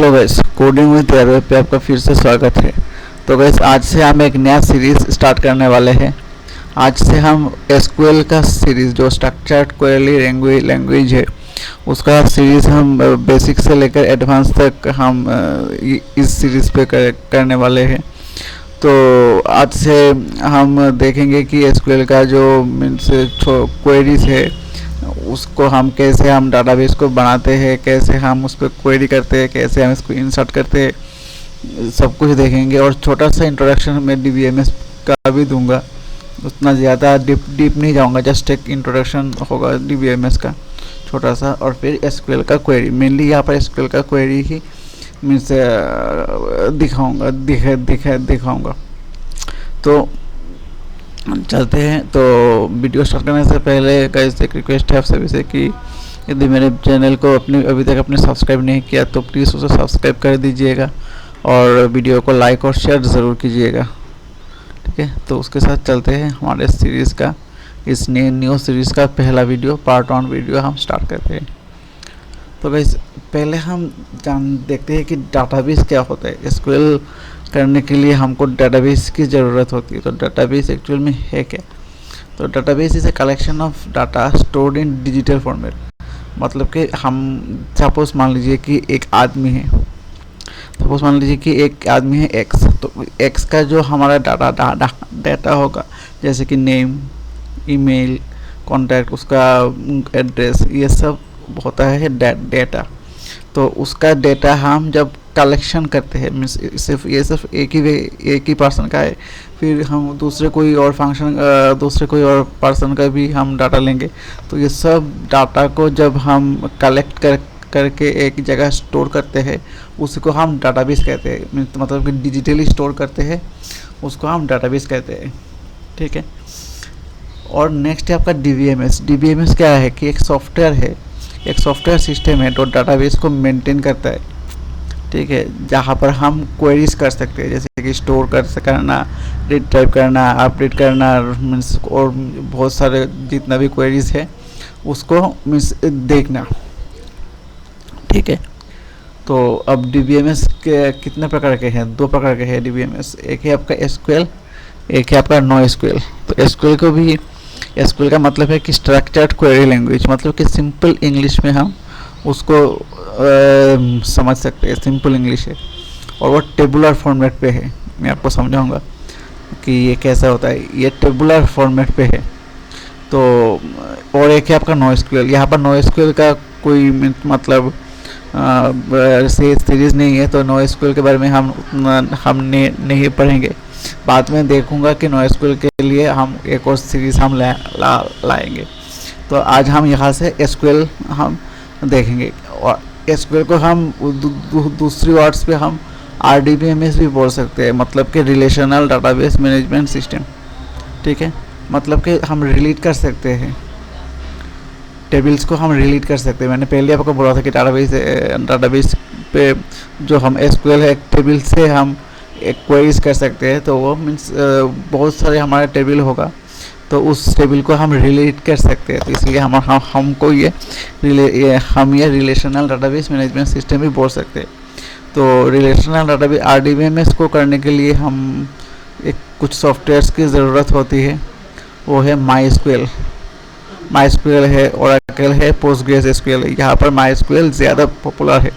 Hello guys, coding with airway पे आपका फिर से स्वागत है। तो गैस, आज से हम एक नया सीरीज़ स्टार्ट करने वाले हैं। आज से हम एसक्यूएल का सीरीज़ जो स्ट्रक्चर्ड क्वेरी लैंग्वेज है उसका सीरीज़ हम बेसिक से लेकर एडवांस तक हम इस सीरीज़ पे करने वाले हैं। तो आज से हम देखेंगे कि एसक्यूएल का जो मीन्स क्वेरीज है उसको हम कैसे हम डाटाबेस को बनाते हैं, कैसे हम उस पर क्वेरी करते हैं, कैसे हम इसको इंसर्ट करते हैं, सब कुछ देखेंगे। और छोटा सा इंट्रोडक्शन मैं डीबीएमएस का भी दूंगा, उतना ज़्यादा डीप नहीं जाऊंगा, जस्ट एक इंट्रोडक्शन होगा डीबीएमएस का छोटा सा। और फिर एसक्यूएल का क्वेरी, मेनली यहाँ पर एसक्यूएल का क्वेरी ही मीन्स दिखाऊंगा। तो चलते हैं। तो वीडियो स्टार्ट करने से पहले गाइस एक रिक्वेस्ट है आप सभी से कि यदि मेरे चैनल को अभी तक आपने सब्सक्राइब नहीं किया तो प्लीज़ उसे सब्सक्राइब कर दीजिएगा और वीडियो को लाइक और शेयर ज़रूर कीजिएगा, ठीक है। तो उसके साथ चलते हैं हमारे सीरीज़ का, इस न्यू सीरीज़ का पहला वीडियो, पार्ट 1 वीडियो हम स्टार्ट करते हैं। तो गाइस, पहले हम देखते हैं कि डाटाबेस क्या होता है। एसक्यूएल करने के लिए हमको डाटाबेस की ज़रूरत होती है। तो डाटाबेस एक्चुअल में है क्या? तो database is a collection of data stored in digital format. मतलब कि हम सपोज मान लीजिए कि एक आदमी है, एक्स। तो एक्स का जो हमारा डाटा होगा, जैसे कि नेम, ईमेल, कॉन्टैक्ट, उसका एड्रेस, ये सब होता है डेटा। तो उसका डेटा हम जब कलेक्शन करते हैं, मीन्स सिर्फ एक ही पर्सन का है, फिर हम दूसरे कोई और पर्सन का भी हम डाटा लेंगे। तो ये सब डाटा को जब हम कलेक्ट करके एक जगह स्टोर करते हैं, उसको हम डाटाबेस कहते हैं। मतलब कि डिजिटली स्टोर करते हैं, उसको हम डाटाबेस कहते हैं, ठीक है। और नेक्स्ट है आपका डीबीएमएस। डीबीएमएस क्या है कि एक सॉफ्टवेयर सिस्टम है जो डाटाबेस को मेंटेन करता है, ठीक है। जहाँ पर हम क्वेरीज कर सकते हैं, जैसे कि स्टोर करना, रिट्राइव करना, अपडेट करना, मीन्स और बहुत सारे जितना भी क्वेरीज है उसको मीन्स देखना, ठीक है। तो अब डीबीएमएस के कितने प्रकार के हैं? 2 प्रकार के हैं डीबीएमएस। एक है आपका एसक्यूएल, एक है आपका नो एसक्यूएल। तो एसक्यूएल का मतलब है कि स्ट्रक्चर्ड क्वेरी लैंग्वेज, मतलब कि सिंपल इंग्लिश में हम उसको समझ सकते हैं, सिंपल इंग्लिश है। और वो टेबुलर फॉर्मेट पे है। मैं आपको समझाऊंगा कि ये कैसा होता है। ये टेबुलर फॉर्मेट पे है। तो और एक है आपका नो एसक्यूएल। यहाँ पर नो एसक्यूएल का कोई मतलब सीरीज नहीं है, तो नो एसक्यूएल के बारे में हम नहीं पढ़ेंगे। बाद में देखूंगा कि नो एसक्यूएल के लिए हम एक और सीरीज हम लाएंगे। तो आज हम यहाँ से एसक्यूएल हम देखेंगे। और एसक्यूएल को हम दूसरी वर्ड्स पे हम आरडीबीएमएस भी बोल सकते हैं, मतलब कि रिलेशनल डाटाबेस मैनेजमेंट सिस्टम, ठीक है। मतलब कि हम रिलेट कर सकते हैं, टेबल्स को हम रिलेट कर सकते हैं। मैंने पहले आपको बोला था कि डाटाबेस पे जो हम एसक्यूएल है, टेबल से हम एक क्वेरीज कर सकते हैं। तो वो मीन्स बहुत सारे हमारा टेबल होगा, तो उस टेबल को हम रिलेट कर सकते हैं। तो इसलिए हमको ये रिलेशनल डाटाबेस मैनेजमेंट सिस्टम भी बोल सकते हैं। तो रिलेशनल डाटाबेस आरडीबीएमएस को करने के लिए हम कुछ सॉफ्टवेयर्स की ज़रूरत होती है। वो है माई एसक्यूएल है, ओरेकल है, पोस्टग्रेस एसक्यूएल है। यहाँ पर माई एसक्यूएल ज़्यादा पॉपुलर है।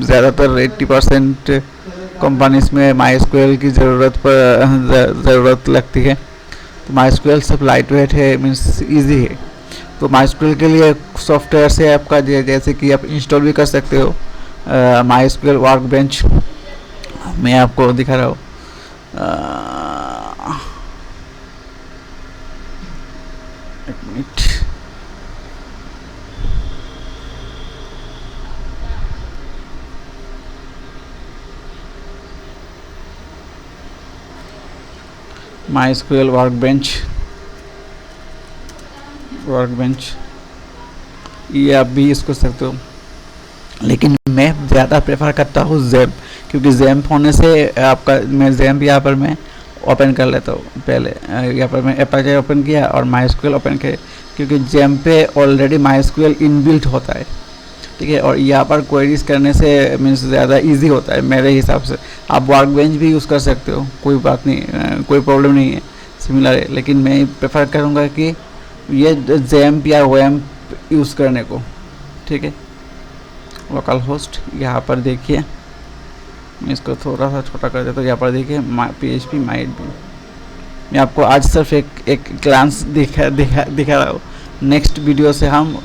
ज़्यादातर 80% कंपनीज में माई एसक्यूएल की ज़रूरत लगती है। तो माई एसक्यूएल सब लाइट वेट है, मीन्स ईजी है। तो माई एसक्यूएल के लिए सॉफ्टवेयर से आपका जैसे कि आप इंस्टॉल भी कर सकते हो माई एसक्यूएल वर्कबेंच। मैं आपको दिखा रहा हूँ, एक मिनट। माई एसक्यूएल वर्कबेंच, ये आप भी इसको सकते हो। लेकिन मैं ज़्यादा प्रेफर करता हूँ ज़ैम्प, क्योंकि ज़ैम्प होने से आपका, मैं ज़ैम्प यहाँ पर मैं ओपन कर लेता हूँ। पहले यहाँ पर मैं एपेचे ओपन किया और माई एसक्यूएल ओपन क्योंकि जेम पे ऑलरेडी माइस्क्यूएल इनबिल्ट होता है, ठीक है। और यहाँ पर क्वेरीज करने से मीन्स ज़्यादा इजी होता है मेरे हिसाब से। आप वर्कबेंच भी यूज़ कर सकते हो, कोई बात नहीं, कोई प्रॉब्लम नहीं है, सिमिलर है। लेकिन मैं प्रेफर करूँगा कि ये जेम्प या वैम्प यूज़ करने को, ठीक है। लोकल होस्ट यहाँ पर देखिए, मैं इसको थोड़ा सा छोटा कर देता हूँ। यहाँ पर देखिए PHP MyAdmin, मैं आपको आज सिर्फ एक ग्लांस दिखा रहा हूँ। नेक्स्ट वीडियो से हम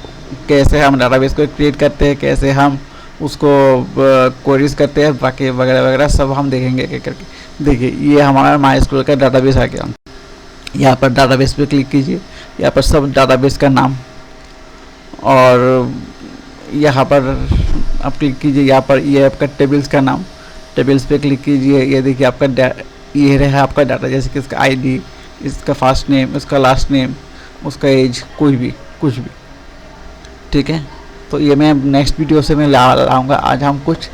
कैसे हम डाटाबेस को क्रिएट करते हैं, कैसे हम उसको क्वेरीज करते हैं, बाकी वगैरह वगैरह सब हम देखेंगे एक करके। देखिए ये हमारा MySQL का डाटाबेस आ गया। यहाँ पर डाटाबेस पे क्लिक कीजिए, यहाँ पर सब डाटाबेस का नाम, और यहाँ पर आप क्लिक कीजिए, यहाँ पर ये आपका टेबल्स का नाम, टेबल्स पे क्लिक कीजिए। ये देखिए आपका ये रहा आपका डाटा, जैसे कि इसका ID, इसका फर्स्ट नेम, इसका लास्ट नेम, उसका एज, कुछ भी, ठीक है। तो ये मैं नेक्स्ट वीडियो से मैं लाऊंगा। आज हम कुछ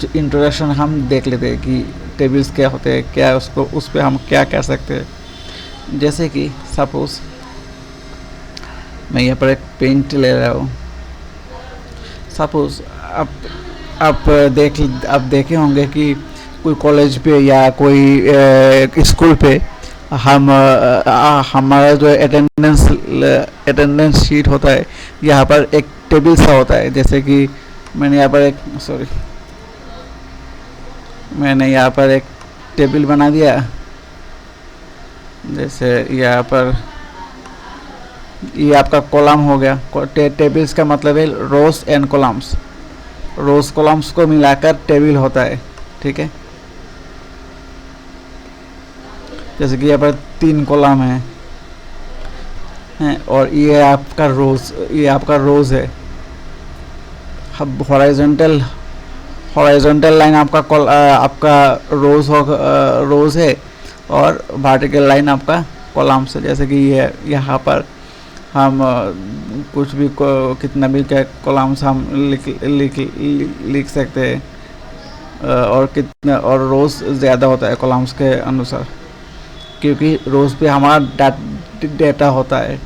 इंट्रोडक्शन हम देख लेते हैं कि टेबल्स क्या होते हैं, क्या उसको उस पर हम क्या कह सकते हैं। जैसे कि सपोज मैं यहाँ पर एक पेंट ले रहा हूँ। सपोज आप देखे होंगे कि कोई कॉलेज पे या कोई स्कूल पे हम हमारा जो अटेंडेंस शीट होता है, यहाँ पर एक टेबल सा होता है। जैसे कि मैंने यहाँ पर एक टेबल बना दिया। जैसे यहाँ पर ये आपका कॉलम हो गया। टेबल्स का मतलब है रोज एंड कॉलम्स, रोज कॉलम्स को मिलाकर टेबल होता है, ठीक है। जैसे कि यहाँ पर 3 कॉलम हैं, और ये आपका रोज है। अब हॉरिजॉन्टल लाइन आपका रोज है, और वर्टिकल लाइन आपका कॉलम्स है। जैसे कि ये यहाँ पर हम कुछ भी कितना भी कॉलम्स हम लिख सकते हैं, और रोज ज़्यादा होता है कॉलम्स के अनुसार, क्योंकि रोज पे हमारा डेटा होता है।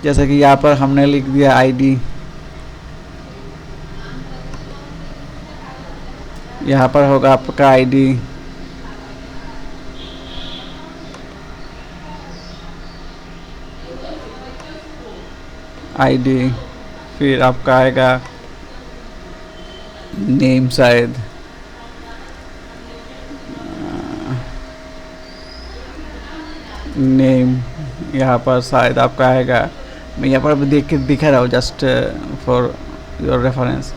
जैसे कि यहाँ पर हमने लिख दिया ID, यहाँ पर होगा आपका ID, फिर आपका आएगा नेम, शायद नेम, यहाँ पर शायद आपका आएगा, मैं यहाँ पर दिखा रहा हूँ जस्ट फॉर योर रेफरेंस।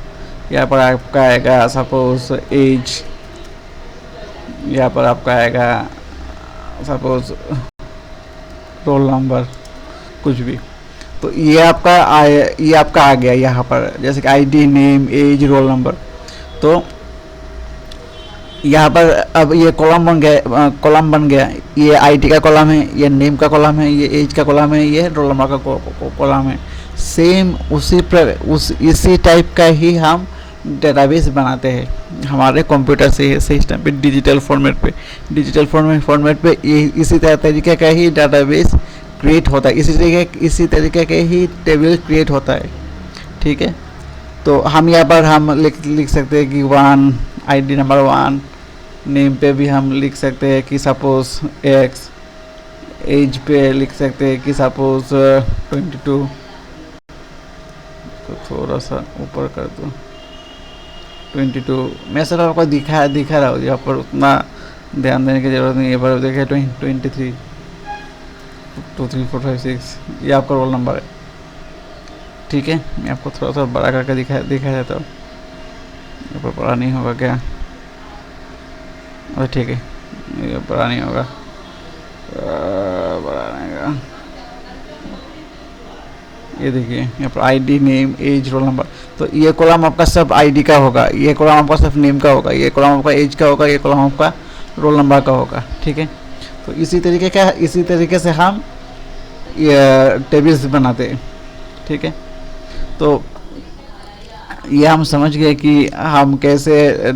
यहाँ पर आपका आएगा सपोज एज, यहाँ पर आपका आएगा सपोज रोल नंबर, कुछ भी। तो ये आपका आ गया यहाँ पर, जैसे कि ID, name, age, roll number. तो यहाँ पर अब ये कॉलम बन गया। ये ID का कॉलम है, ये नेम का कॉलम है, ये एज का कॉलम है, ये रोल नंबर का कॉलम है। सेम इसी टाइप का ही हम डेटाबेस बनाते हैं हमारे कंप्यूटर से सिस्टम पे, डिजिटल फॉर्मेट पे इसी तरीके का ही डेटाबेस क्रिएट होता है, इसी तरीके के ही टेबल क्रिएट होता है, ठीक है। तो हम यहाँ पर हम लिख सकते हैं कि ID नंबर 1, नेम पे भी हम लिख सकते हैं कि सपोज X, एज पे लिख सकते हैं कि सपोज 22, तो थोड़ा सा ऊपर कर दो 22। मैं सर आपको दिखा रहा हूँ, यहाँ पर उतना ध्यान देने की ज़रूरत नहीं है। पर देखिए 23, 2 3 4 5 6, ये आपका रोल नंबर है, ठीक है। मैं आपको थोड़ा सा बड़ा करके दिखा देता हूँ। यहाँ पर बड़ा नहीं होगा क्या? ठीक है, ये बड़ा नहीं होगा, बड़ा नहीं होगा। ये देखिए यहाँ पर ID, name, age, roll number. तो ये कॉलम आपका सब ID का होगा, ये कॉलम आपका सिर्फ नेम का होगा, ये कॉलम आपका एज का होगा, ये कॉलम आपका रोल नंबर का होगा, ठीक है। तो इसी तरीके से हम ये टेबल्स बनाते हैं, ठीक है। तो ये हम समझ गए कि हम कैसे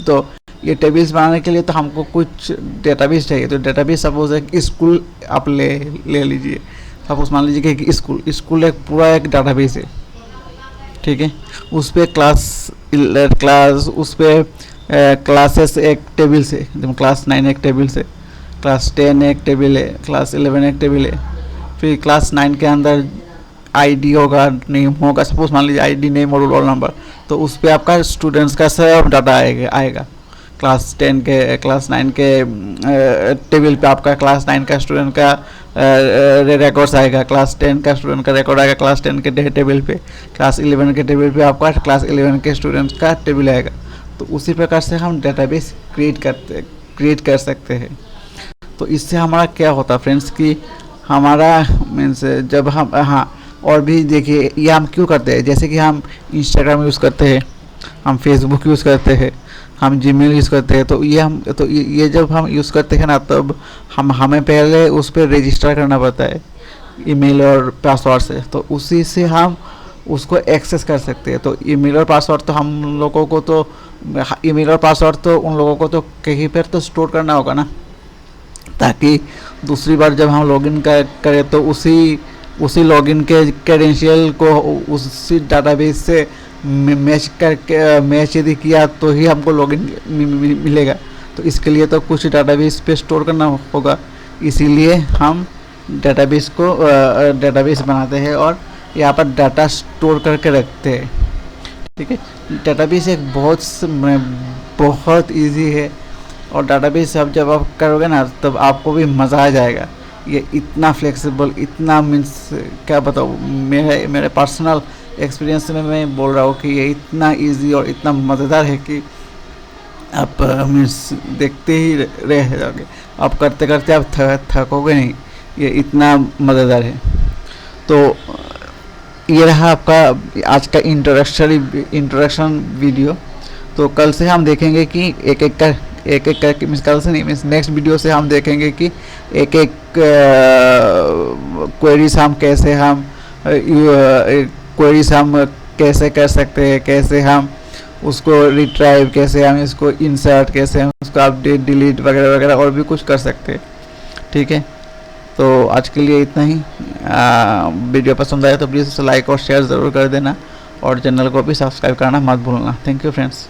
तो ये टेबल्स बनाने के लिए तो हमको कुछ डेटाबेस चाहिए। तो डेटाबेस सपोज एक स्कूल आप ले लीजिए, सपोज मान लीजिए कि एक स्कूल एक पूरा एक डाटाबेस है, ठीक है। उस पर क्लास उस पर क्लासेस एक टेबल से, क्लास 9 एक टेबल से, क्लास 10 एक टेबल है, क्लास 11 एक टेबल है। फिर क्लास 9 के अंदर आईडी होगा, नेम होगा, सपोज मान लीजिए आईडी, नेम और रोल नंबर। तो उस पर आपका स्टूडेंट्स का सब डाटा आएगा। क्लास 9 के टेबल पे आपका क्लास 9 का स्टूडेंट का रिकॉर्ड्स आएगा, क्लास 10 का स्टूडेंट का रिकॉर्ड आएगा क्लास 10 के टेबल पे, क्लास 11 के टेबल पे आपका क्लास 11 के स्टूडेंट्स का टेबल आएगा। तो उसी प्रकार से हम डेटाबेस क्रिएट कर सकते हैं। तो इससे हमारा क्या होता है फ्रेंड्स कि हमारा मीन्स जब हम हाँ, और भी देखिए ये हम क्यों करते हैं, जैसे कि हम इंस्टाग्राम यूज़ करते हैं, हम फेसबुक यूज़ करते हैं, हम जीमेल यूज़ करते हैं। तो ये जब हम यूज़ करते हैं ना, तब हमें पहले उस पर रजिस्टर करना पड़ता है ईमेल और पासवर्ड से। तो उसी से हम उसको एक्सेस कर सकते हैं। तो ईमेल और पासवर्ड तो हम लोगों को तो ईमेल और पासवर्ड तो उन लोगों को तो कहीं पर तो स्टोर करना होगा ना, ताकि दूसरी बार जब हम लॉगिन करें तो उसी लॉगिन के क्रेडेंशियल को उसी डाटाबेस से मैच यदि किया तो ही हमको लॉगिन मिलेगा। तो इसके लिए तो कुछ डाटाबेस पे स्टोर करना होगा, इसीलिए हम डाटाबेस बनाते हैं और यहाँ पर डाटा स्टोर करके रखते हैं, ठीक है। डाटाबेस एक बहुत इजी है, और डाटाबेस अब जब आप करोगे ना तब आपको भी मज़ा आ जाएगा। ये इतना फ्लेक्सिबल, इतना मीन्स क्या बताऊँ, मेरे पर्सनल एक्सपीरियंस में मैं बोल रहा हूँ कि ये इतना इजी और इतना मज़ेदार है कि आप मीन्स देखते ही रह जाओगे, आप करते करते आप थकोगे नहीं, ये इतना मज़ेदार है। तो ये रहा आपका आज का इंट्रोडक्शन वीडियो। तो कल से हम देखेंगे कि एक एक करके मीन्स कल से नहीं, मीन्स नेक्स्ट वीडियो से हम देखेंगे कि एक क्वेरीज हम कैसे कर सकते हैं, कैसे हम उसको रिट्राइव, कैसे हम इसको इंसर्ट, कैसे हम उसको अपडेट, डिलीट वगैरह वगैरह और भी कुछ कर सकते हैं, ठीक है। तो आज के लिए इतना ही। वीडियो पसंद आया तो प्लीज़ उसे लाइक और शेयर ज़रूर कर देना, और चैनल को भी सब्सक्राइब करना मत भूलना। Thank you friends.